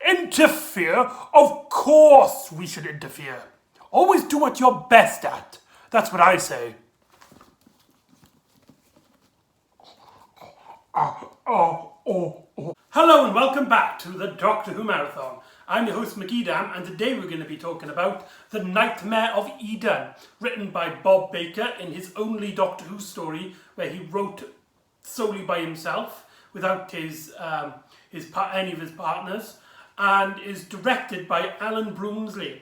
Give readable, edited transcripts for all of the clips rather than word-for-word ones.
Interfere? Of course we should interfere. Always do what you're best at. That's what I say. Hello and welcome back to the Doctor Who Marathon. I'm your host McEdam, and today we're going to be talking about The Nightmare of Eden, written by Bob Baker in his only Doctor Who story, where he wrote solely by himself, without any of his partners, and is directed by Alan Broomsley.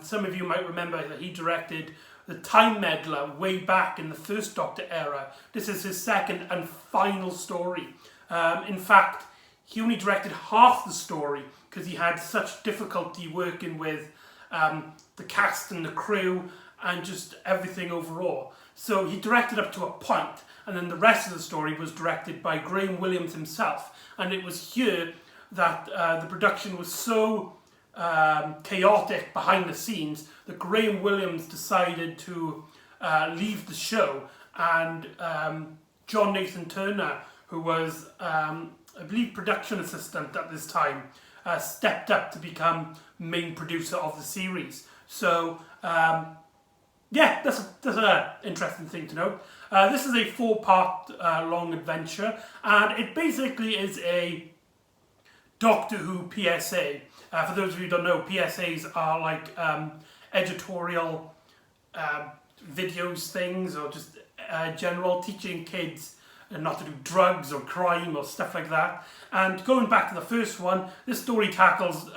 Some of you might remember that he directed The Time Meddler way back in the first Doctor era. This is his second and final story. In fact, he only directed half the story because he had such difficulty working with the cast and the crew and just everything overall. So he directed up to a point, and then the rest of the story was directed by Graham Williams himself. And it was here that the production was so chaotic behind the scenes that Graham Williams decided to leave the show, and John Nathan Turner, who was I believe production assistant at this time, stepped up to become main producer of the series. So yeah, that's an interesting thing to note. This is a 4-part long adventure, and it basically is a Doctor Who PSA. For those of you who don't know, PSAs are like editorial videos things, or just general teaching kids not to do drugs or crime or stuff like that. And going back to the first one, this story tackles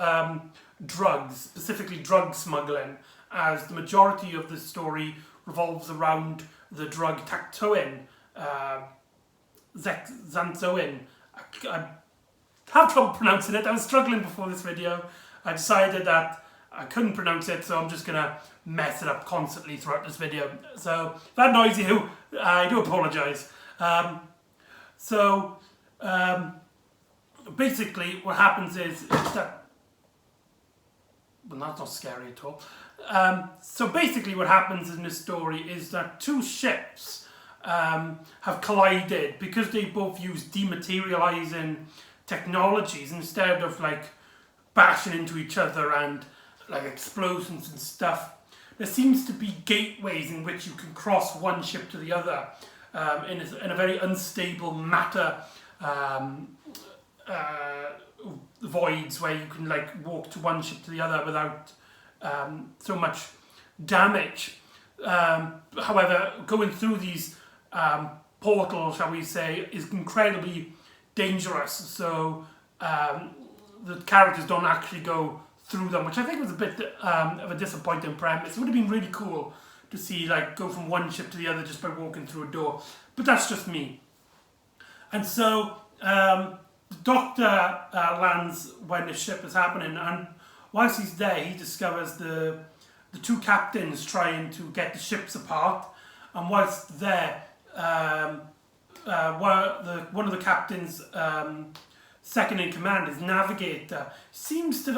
drugs, specifically drug smuggling, as the majority of the story revolves around the drug Tactoin, Xanthoin. I have trouble pronouncing it. I was struggling before this video. I decided that I couldn't pronounce it, so I'm just going to mess it up constantly throughout this video. So if that annoys you, I do apologise. Basically what happens is that, well, that's not scary at all. So basically what happens in this story is that two ships have collided because they both use dematerializing technologies instead of like bashing into each other and like explosions and stuff. There seems to be gateways in which you can cross one ship to the other in a very unstable matter voids, where you can like walk to one ship to the other without so much damage. However, going through these portals, shall we say, is incredibly dangerous. So the characters don't actually go through them, which I think was a bit of a disappointing premise. It would have been really cool to see like go from one ship to the other just by walking through a door, but that's just me. And so the Doctor lands when the ship is happening, and whilst he's there, he discovers the two captains trying to get the ships apart. And whilst there, one of the captains, second in command, his navigator, seems to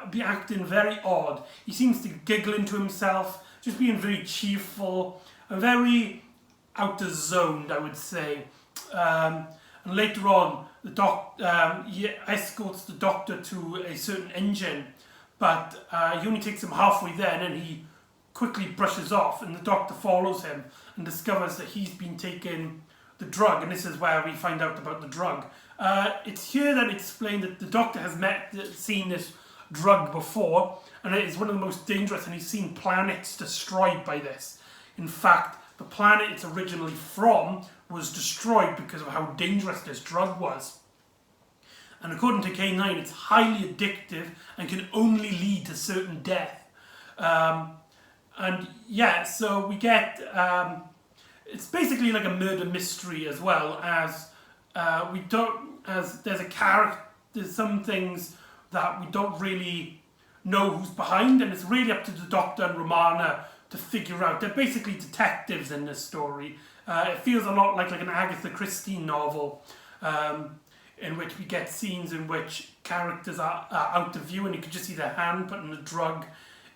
be acting very odd. He seems to be giggling to himself, just being very cheerful and very out of zone, I would say. And later on, he escorts the Doctor to a certain engine, but he only takes him halfway there, and then he quickly brushes off, and the Doctor follows him and discovers that he's been taking the drug, and this is where we find out about the drug. It's here that it's explained that the Doctor has seen this drug before, and it is one of the most dangerous, and he's seen planets destroyed by this. In fact, the planet it's originally from was destroyed because of how dangerous this drug was. And according to K9, it's highly addictive and can only lead to certain death. And yeah, so we get it's basically like a murder mystery, as well as there's some things that we don't really know who's behind, and it's really up to the Doctor and Romana to figure out. They're basically detectives in this story. It feels a lot like an Agatha Christie novel, in which we get scenes in which characters are out of view and you can just see their hand putting a drug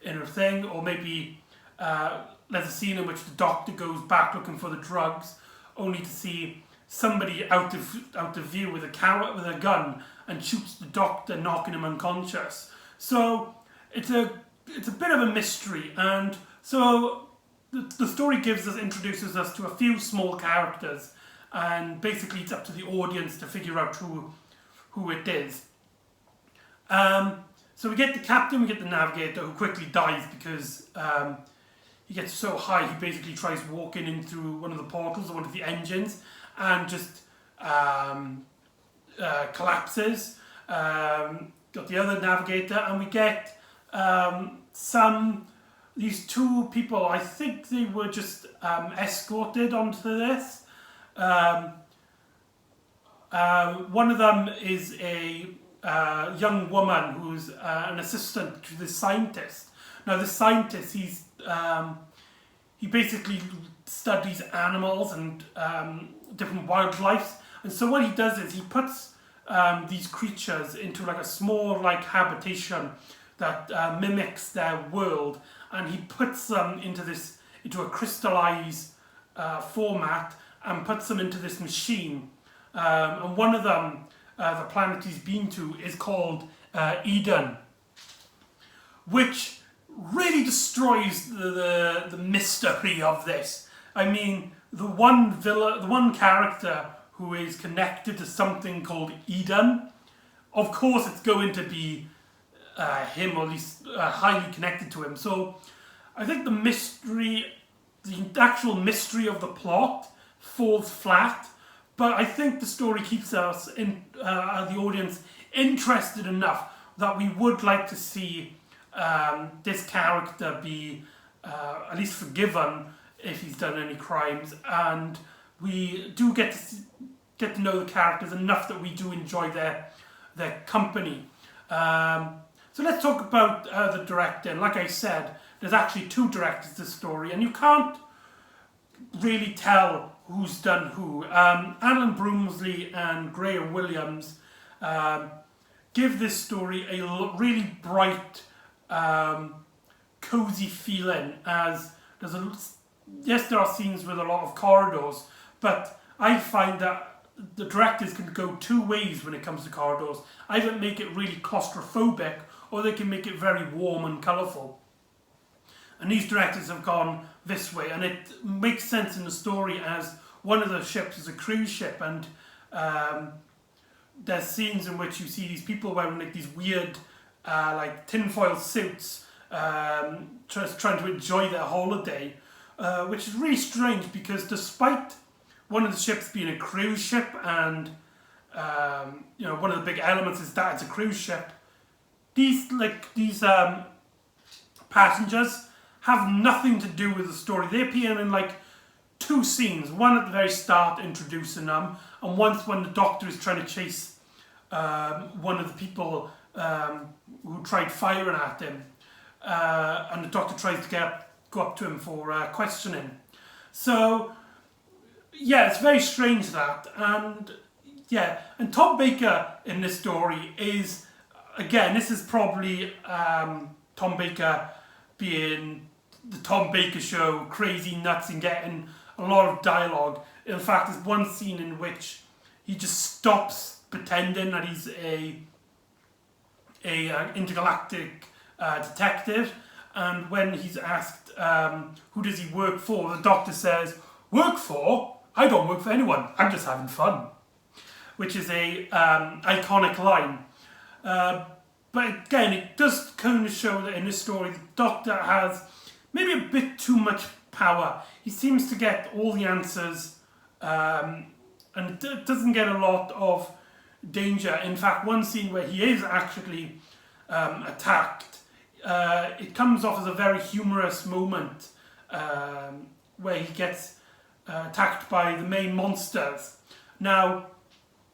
in a thing, or maybe there's a scene in which the Doctor goes back looking for the drugs, only to see somebody out of view with a gun, and shoots the doctor, knocking him unconscious. So it's a bit of a mystery, and so the story introduces us to a few small characters, and basically it's up to the audience to figure out who it is. So we get the captain, we get the navigator, who quickly dies because he gets so high he basically tries walking in through one of the portals, or one of the engines, and just collapses. Got the other navigator, and we get these two people. I think they were just escorted onto this. One of them is a young woman who's an assistant to the scientist. Now, the scientist, he basically studies animals and different wildlife, and so what he does is he puts these creatures into like a small habitation that mimics their world, and he puts them into a crystallized format and puts them into this machine. And one of them, the planet he's been to, is called Eden, which really destroys the mystery of this. I mean, the one character who is connected to something called Eden, of course it's going to be him, or at least highly connected to him. So I think the actual mystery of the plot falls flat, but I think the story keeps us, the audience, interested enough that we would like to see this character be at least forgiven if he's done any crimes, and we do get to know the characters enough that we do enjoy their company. So let's talk about the director. And like I said, there's actually two directors to this story, and you can't really tell who's done who. Alan Broomsley and Graham Williams give this story a really bright, cozy feeling. As there are scenes with a lot of corridors, but I find that the directors can go two ways when it comes to corridors. Either make it really claustrophobic, or they can make it very warm and colourful. And these directors have gone this way, and it makes sense in the story as one of the ships is a cruise ship, and there's scenes in which you see these people wearing these weird tinfoil suits, just trying to enjoy their holiday, which is really strange because despite one of the ships being a cruise ship, and one of the big elements is that it's a cruise ship, these passengers have nothing to do with the story. They appear in two scenes, one at the very start introducing them, and once when the doctor is trying to chase one of the people who tried firing at him, and the doctor tries to go up to him for questioning. So yeah, it's very strange that, and Tom Baker in this story is, again, this is probably Tom Baker being the Tom Baker Show, crazy nuts and getting a lot of dialogue. In fact, there's one scene in which he just stops pretending that he's a intergalactic detective, and when he's asked who does he work for, the doctor says, "Work for? I don't work for anyone. I'm just having fun," which is a iconic line. But again, it does kind of show that in this story, the Doctor has maybe a bit too much power. He seems to get all the answers, and doesn't get a lot of danger. In fact, one scene where he is actually attacked, it comes off as a very humorous moment, where he gets attacked by the main monsters. Now,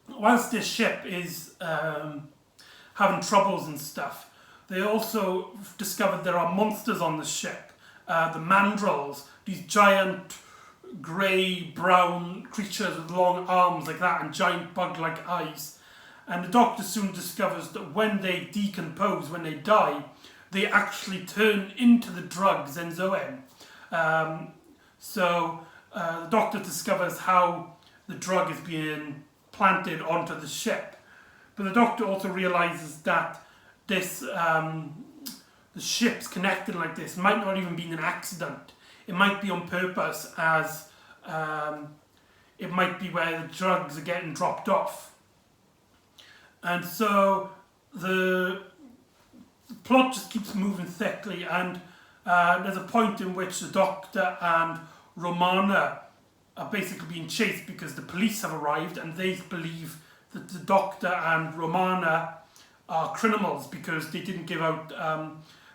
whilst this ship is having troubles and stuff, they also discovered there are monsters on the ship. The mandrels, these giant grey-brown creatures with long arms like that and giant bug-like eyes. And the Doctor soon discovers that when they decompose, when they die, they actually turn into the drug Zenzoem. So the Doctor discovers how the drug is being planted onto the ship. But the Doctor also realises that this the ships connected like this might not even be an accident. It might be on purpose, as it might be where the drugs are getting dropped off. And so the plot just keeps moving thickly, and there's a point in which the Doctor and Romana are basically being chased because the police have arrived, and they believe that the Doctor and Romana are criminals because they didn't give out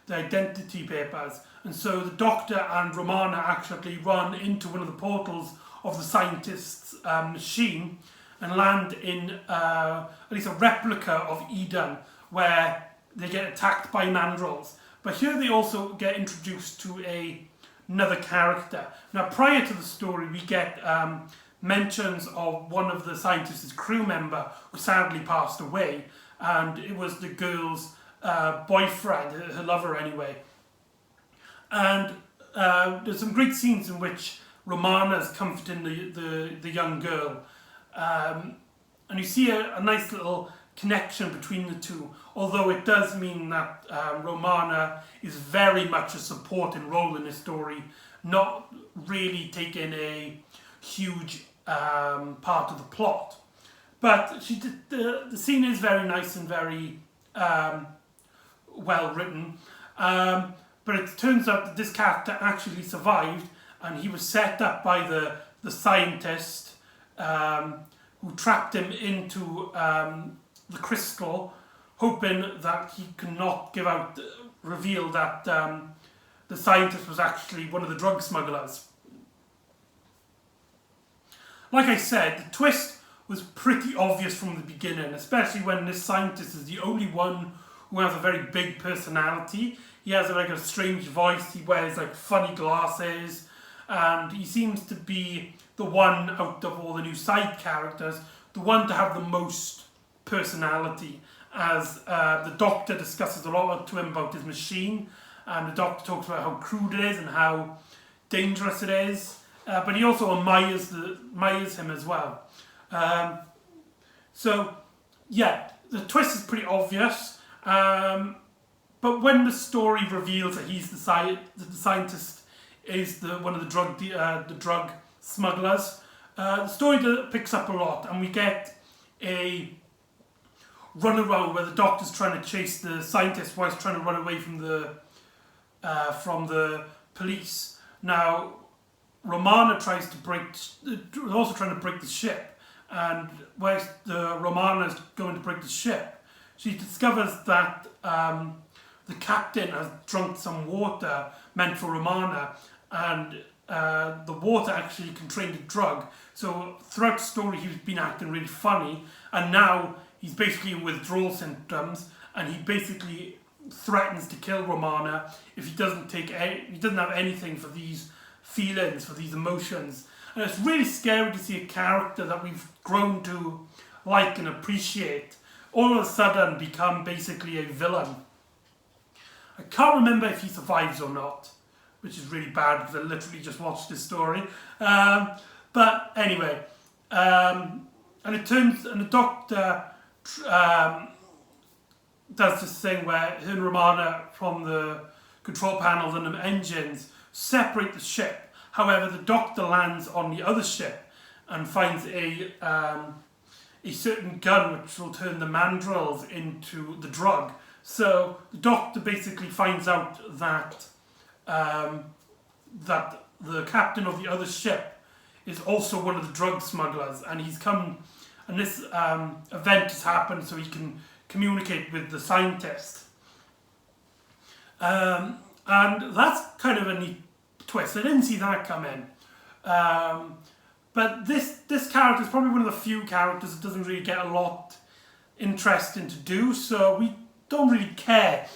their identity papers. And so the Doctor and Romana actually run into one of the portals of the scientist's machine and land in at least a replica of Eden, where they get attacked by mandrels. But here they also get introduced to another character. Now, prior to the story, we get mentions of one of the scientist's crew member who sadly passed away, and it was the girl's boyfriend, her lover anyway. And there's some great scenes in which Romana's comforting the young girl, and you see a nice little connection between the two, although it does mean that Romana is very much a supporting role in the story, not really taking a huge part of the plot. But the scene is very nice and very well written, but it turns out that this character actually survived, and he was set up by the scientist who trapped him into the crystal, hoping that he could not reveal that the scientist was actually one of the drug smugglers. Like I said, the twist was pretty obvious from the beginning, especially when this scientist is the only one who has a very big personality. He has like a strange voice, he wears like funny glasses, and he seems to be the one out of all the new side characters, the one to have the most personality, as the Doctor discusses a lot to him about his machine, and the Doctor talks about how crude it is and how dangerous it is, but he also admires him as well. So yeah, the twist is pretty obvious, but when the story reveals that he's the scientist is one of the drug smugglers, the story picks up a lot, and we get a runaround where the Doctor's trying to chase the scientist while he's trying to run away from the police. Now, Romana also trying to break the ship, and whilst Romana's going to break the ship, she discovers that the captain has drunk some water meant for Romana, and the water actually contained a drug. So throughout the story he's been acting really funny, and now he's basically in withdrawal symptoms, and he basically threatens to kill Romana if he doesn't have anything for these feelings, for these emotions. And it's really scary to see a character that we've grown to like and appreciate all of a sudden become basically a villain. I can't remember if he survives or not, which is really bad because I literally just watched this story. But anyway, and the Doctor does this thing where her and Romana from the control panels and the engines separate the ship. However, the Doctor lands on the other ship and finds a certain gun which will turn the mandrels into the drug. So the Doctor basically finds out that that the captain of the other ship is also one of the drug smugglers, and he's come, and this event has happened so he can communicate with the scientist. And that's kind of a neat twist. I didn't see that come in. But this character is probably one of the few characters that doesn't really get a lot interesting to do, so we don't really care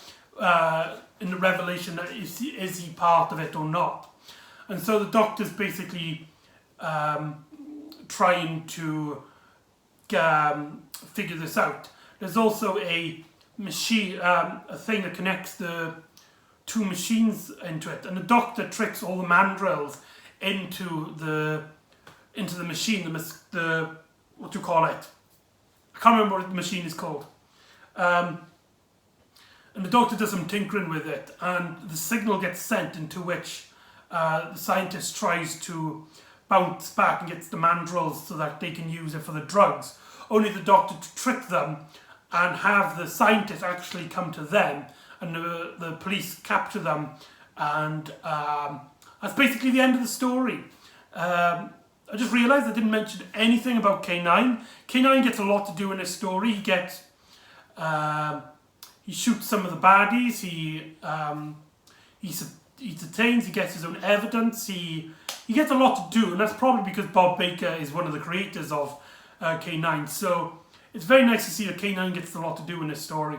in the revelation that is he part of it or not. And so the Doctor's basically trying to figure this out. There's also a machine, a thing that connects the two machines into it, and the Doctor tricks all the mandrels into the machine, the what do you call it? I can't remember what the machine is called. And the doctor does some tinkering with it, and the signal gets sent into which the scientist tries to bounce back and gets the mandrills so that they can use it for the drugs. Only the doctor to trick them and have the scientist actually come to them, and the police capture them, and that's basically the end of the story. I just realised I didn't mention anything about K9. K9 gets a lot to do in this story. He shoots some of the baddies. He detains. He gets his own evidence. He gets a lot to do, and that's probably because Bob Baker is one of the creators of K9. So it's very nice to see that K9 gets a lot to do in this story.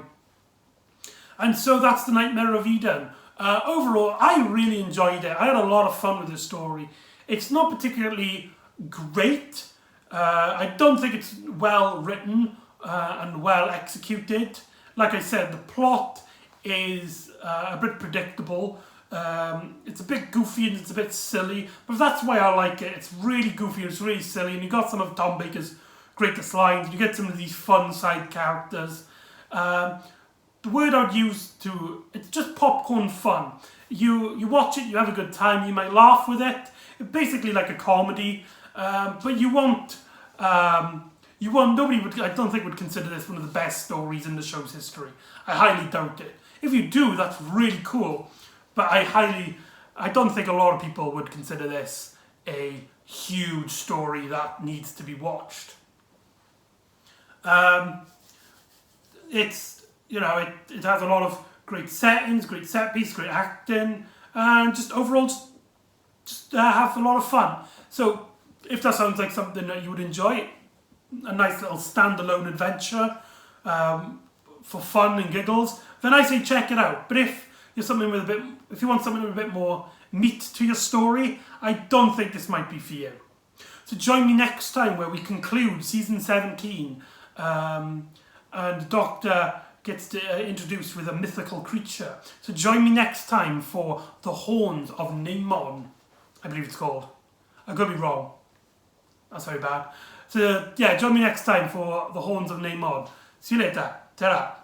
And so that's The Nightmare of Eden. Overall, I really enjoyed it. I had a lot of fun with this story. It's not particularly great. I don't think it's well written and well executed. Like I said, the plot is a bit predictable. It's a bit goofy and it's a bit silly, but that's why I like it. It's really goofy and it's really silly, and you got some of Tom Baker's greatest lines. You get some of these fun side characters. The word I'd use it's just popcorn fun. You watch it, you have a good time, you might laugh with it. It's basically like a comedy, but nobody would, I don't think, would consider this one of the best stories in the show's history. I highly doubt it. If you do, that's really cool, but I don't think a lot of people would consider this a huge story that needs to be watched. It has a lot of great settings, great set piece, great acting, and just overall just have a lot of fun. So if that sounds like something that you would enjoy, a nice little standalone adventure for fun and giggles, then I say check it out. But if you want something with a bit more meat to your story, I don't think this might be for you. So join me next time where we conclude season 17, and the Doctor gets introduced with a mythical creature. So join me next time for The Horns of Namon, I believe it's called. I could be wrong. That's very bad. So yeah, join me next time for The Horns of Namon. See you later. Ta-ra.